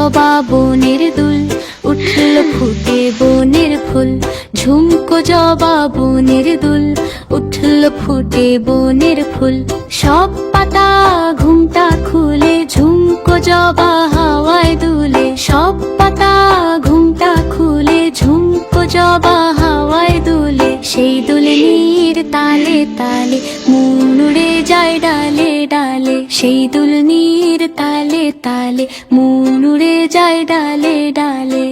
জবা বনের দুল, উঠল ফুটে বনের ফুল। ঝুমকো জবা বনের দুল, উঠল ফুটে বনের ফুল। সব পাতা ঘুমটা খুলে, ঝুমকো জবা হাওয়ায় দুলে। সব পাতা ঘুমটা খুলে, ঝুমকো জবা হাওয়ায় দুলে। সেই দুলনির তালে তালে মন উড়ে যায় ডালে ডালে। সেই দুলনির তালে তালে মন উড়ে যায় ডালে ডালে।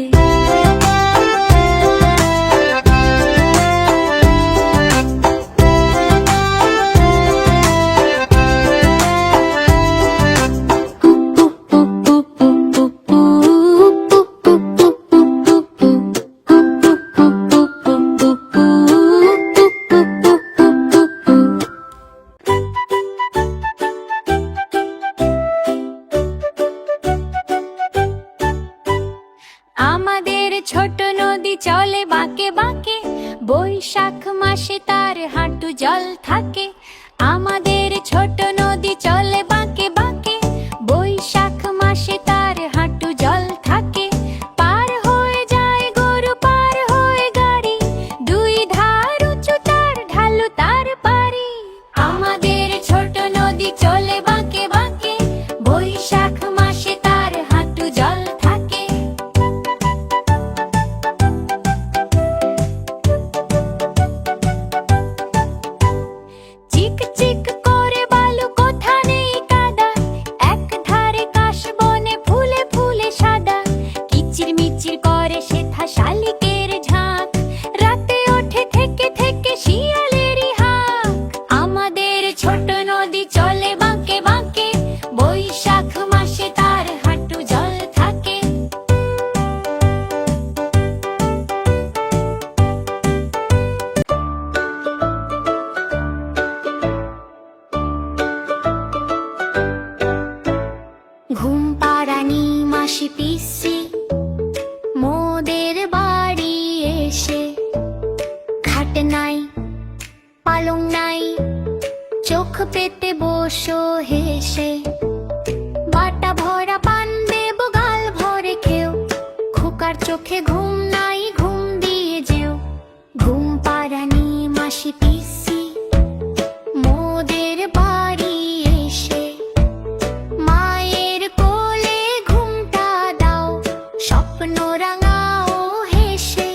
আমাদের ছোট নদী চলে বাঁকে বাঁকে, বৈশাখ মাসে তার হাঁটু জল থাকে। আমাদের ছোট নদী চলে বাঁকে বাঁকে, বৈশাখ মাসে তার হাঁটু জল থাকে। পার হয়ে যায় গরু, পার হয়ে গাড়ি, দুই ধার উঁচু তার ঢালু তার পারি। আমাদের ছোট নদী চলে বাঁকে বাঁকে, বৈশাখ মাসে তার হাঁটু জল থাকে। চিক চিক করে বালু, কোথা নেই কাদা, এক ধারে কাশ বনে ফুলে ফুলে সাদা। কিচির মিচির করে সেথা শালিকের ঝাঁক, রাতে ওঠে থেকে থেকে শিয়ালেরই হাঁক। আমাদের ছোট নদী চলে বাঁকে বাঁকে, বৈশাখ মাসে তার হাঁটু জল থাকে। ঘুম পাড়ানি মাসি পিসি মোদের বাড়ি এসে, খাট নাই পালং নাই, চোখ পেতে বসো হেসে। বাটা ভরা পান দেব গাল ভরে খেও, খোকার চোখে ঘুম নাই ঘুম দিয়ে যেও। ঘুম পাড়ানি মাসি পিসি মোদের বাড়ি এসে, মায়ের কোলে ঘুমটা দাও, স্বপ্ন রাঙাও হেসে।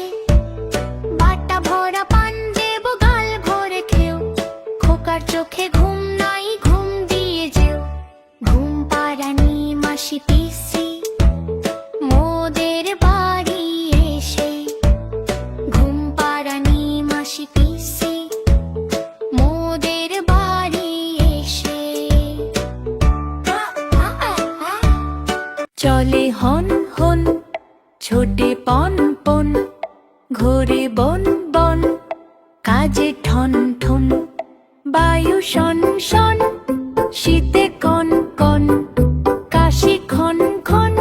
বাটা ভরা পান দেব গাল ভরে খেও, খোকার চোখে ঘুম নাই ঘুম দিয়ে যেও। ঘুম পাড়ানি মাসি পিসি মোদের বাড়ি এসে, ঘুম পাড়ানি মাসি পিসি মোদের বাড়ি এসে। চলে হন হন ছোটে পন পন, ঘোরে বন বন কাজে ঠন ঠন। বায়ু শন শন শীতে কন কন, কাশি খন খন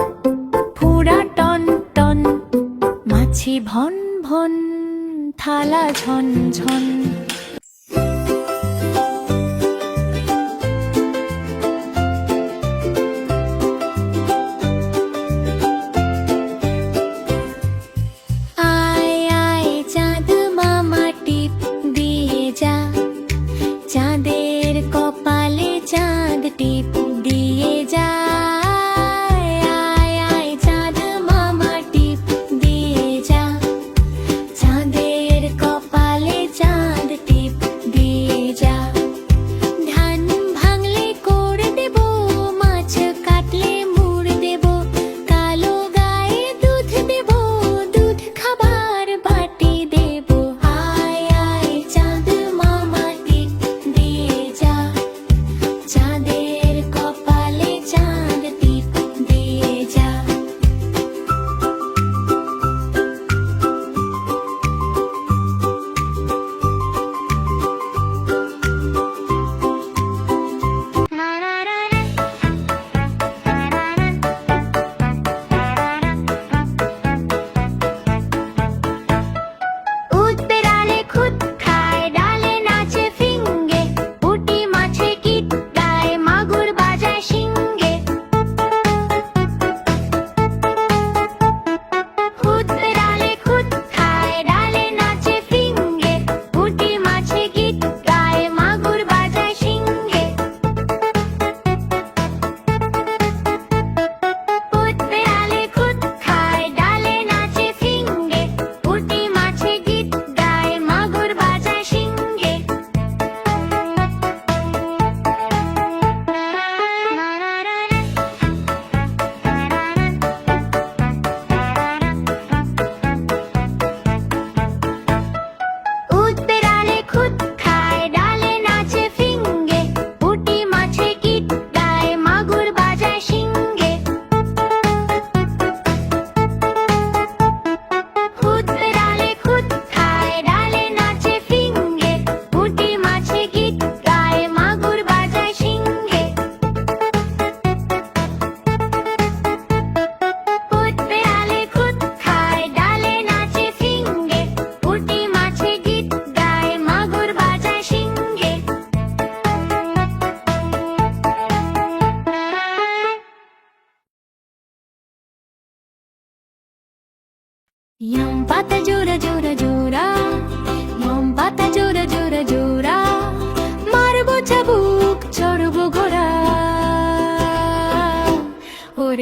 ফুরা টন টন। মাছি ভন ভন থালা ঝন ঝন। আয় আয় চাঁদ মামা টিপ দিয়ে যা, চাঁদের কপালে চাঁদ টিপ দিয়ে যা। আয় আয় চাঁদ মামা টিপ দিয়ে যা, চাঁদের কপালে চাঁদ টিপ দিয়ে যা। ধান ভাঙলে করে দেব, মাছ কাটলে মুড় দেব, কালো গায়ে দুধ দেব, দুধ খাবার বাটি দেব। আয় আয় চাঁদ মামা টিপ দিয়ে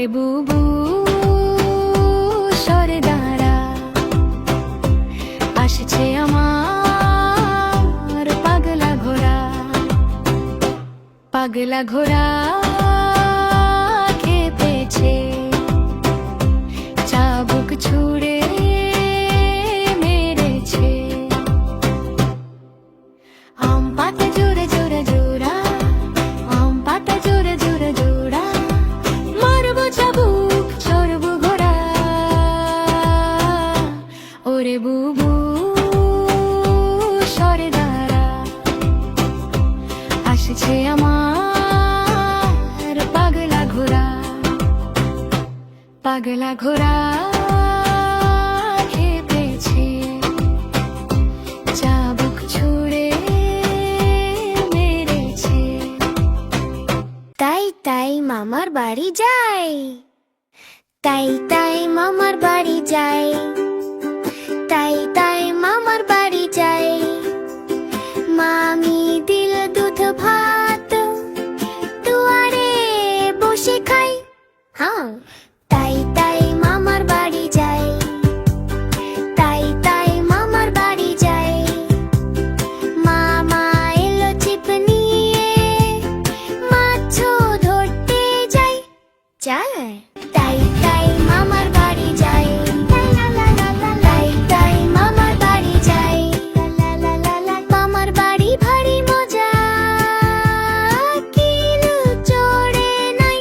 ওরে বুবু সরে দাঁড়া, আসছে আমার পাগলা ঘোড়া। পাগলা ঘোড়া খেপেছে, চাবুক ছুঁড়ে মেরেছে। আম পাতা জোরে জোরে জোড়া, আম পাতা জোরে জোরে জোড়া, মারবো চাবুক চড়বো ঘোড়া। ওরে বুবু সরে দাঁড়া, আসছে আমার পাগলা ঘোড়া। পাগলা ঘোড়া খেপেছে, চাবুক ছুঁড়ে মেরেছে। তাই তাই মামার বাড়ি যাই, তাই তাই মামার বাড়ি যাই, তাই তাই মামার বাড়ি যাই। মামি দিল দুধ ভাত, দুয়ারে বসে খাই। হ্যাঁ, তাই তাই মামার বাড়ি যাই, তাই তাই মামার বাড়ি যাই। মামা এলো ছিপ নিয়ে, মাছও ধরতে যাই। যায় তাই তাই মামার বাড়ি যাই, তাই তাই মামার বাড়ি যাই। মামার বাড়ি ভারী মজা, কিলু চড়ে নাই।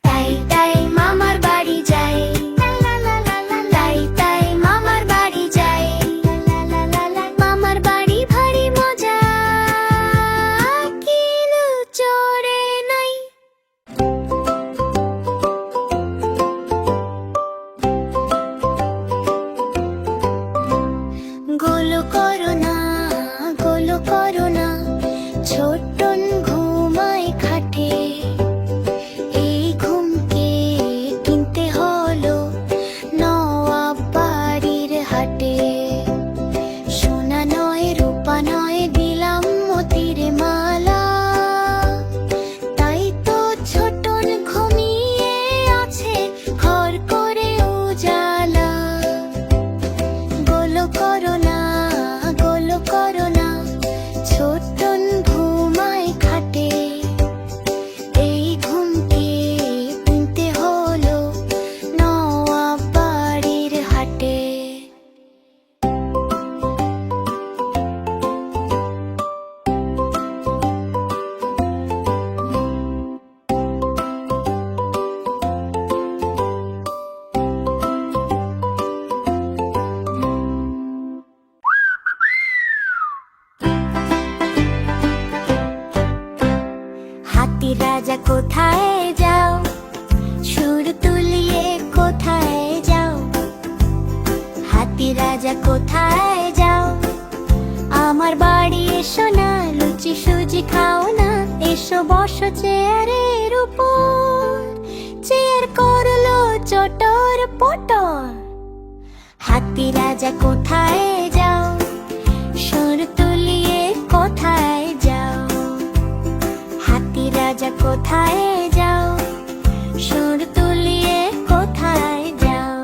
তাই তাই মামার বাড়ি যাই, তাই তাই মামার বাড়ি যাই। মামার বাড়ি ভারী মজা, কিলু চড়ে নাই। গোলো করো না, গোলো করো না, ছোট্টন ঘুমায় খাটে। এই ঘুমকে কিনতে হলো নওয়াব বাড়ির হাটে। সোনা নয় রূপা নয় দিলাম মতির মালা, তাই তো ছোটন ঘুমিয়ে আছে ঘর করে উজালা। গোলো করো না, গোলো করো না, ছোটন ঘুমায় খাটে। এই ঘুমকে কিনতে হলো নওয়াব বাড়ির হাটে। হাতি রাজা কোথায় যাও, সুর তুলিয়ে কোথায় যাও। হাতি রাজা কোথায় যাও, আমার বাড়ি এসো না, লুচি সুজি খাও না। এসো বসো চেয়ারের উপর, চেয়ার করলো চটর পটর। হাতি রাজা কোথায় যাও, সুর তুলিয়ে কোথায় যাও। হাতি রাজা কোথায় যাও, সুর তুলিয়ে কোথায় যাও।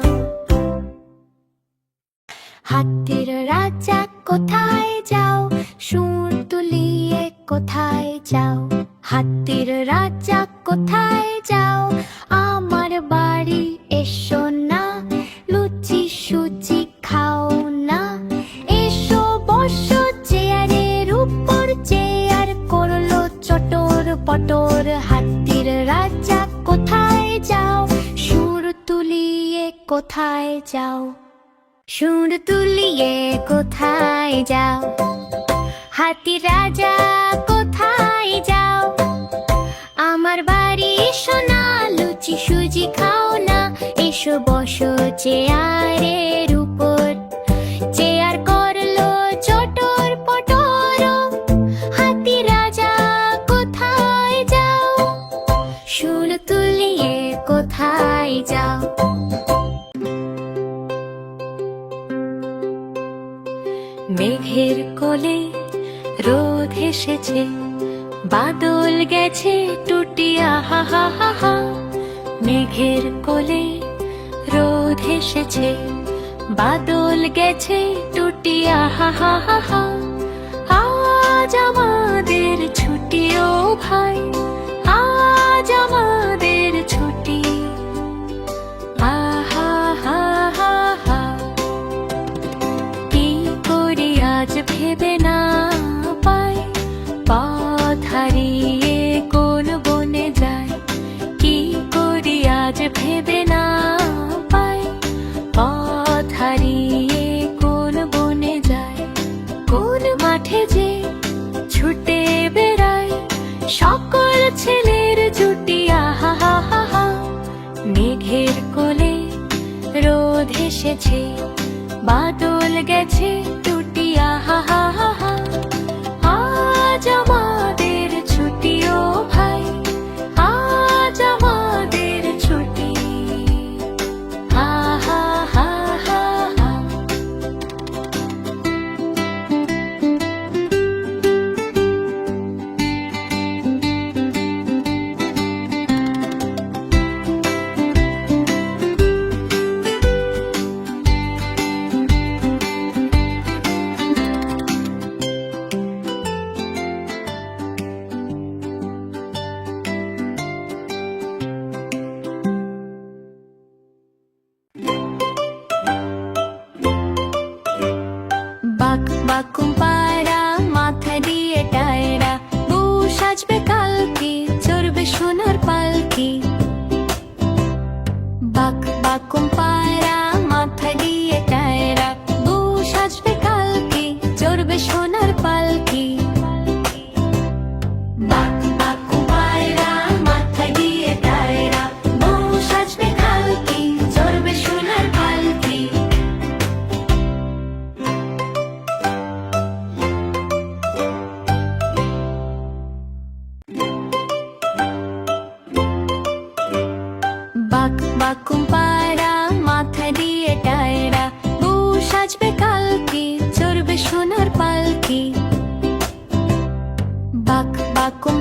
হাতির রাজা কোথায় যাও, সুর তুলিয়ে কোথায় যাও। হাতির রাজা কোথায় যাও, আমার বাড়ি এসো না, লুচি সুজি খাও না। এসো বসো চেয়ারের উপর, চেয়ার করলো চটর পটর। হাতির রাজা কোথায় যাও, সুর তুলিয়ে কোথায় যাও। সুর তুলিয়ে কোথায় যাও। হাতি রাজা কোথায় যাও, আমার বাড়ি এসো না, লুচি সুজি খাও না। এসো বসো চেয়ারের উপর, চেয়ার করলো চটর পটর। হাতি রাজা কোথায় যাও, সুর তুলিয়ে কোথায় যাও। মেঘের কোলে রোদ এসেছে, বাদল গেছে টুটিয়া হা হা হা হা। মেঘের কোলে রোদ এসেছে, বাদল গেছে টুটি আহা হা হা হা। আজ আমাদের ছুটি ও ভাই, আজ আমাদের ছুটি আহা হা হা হা। কি করি আজ ভেবে না পাই, পথ হারিয়ে কোন বনে যায়। কি করি আজ ভেবে না পাই, পথ হারিয়ে কোন বনে যায়। কোন মাঠে যে ছুটে বেড়ায় সকল ছেলের জুটি আহা হা হা হা। মেঘের কোলে রোদ এসেছে, বাদল গেছে টুটি আহা হা হা হা। আজ আমাদের ছুটি ও ভাই, আজ আমাদের ছুটি আহা হা হা হা। বাক বাকুম পায়রা মাথা দিয়ে টায়রা, বউ সাজবে কালকে চড়বে সোনার পালকি। বাক বাকুম পায়রা মাথা দিয়ে টায়রা, বউ সাজবে কালকে চড়বে সোনার পালকি। বাক বাকুম পায়রা মাথা দিয়ে টায়রা, বউ সাজবে কালকে চড়বে সোনার পালকি। বাক বাকুম পায়রা মাথা দিয়ে টায়রা, বউ সাজবে কালকে চড়বে সোনার পালকি। বাক বাকুম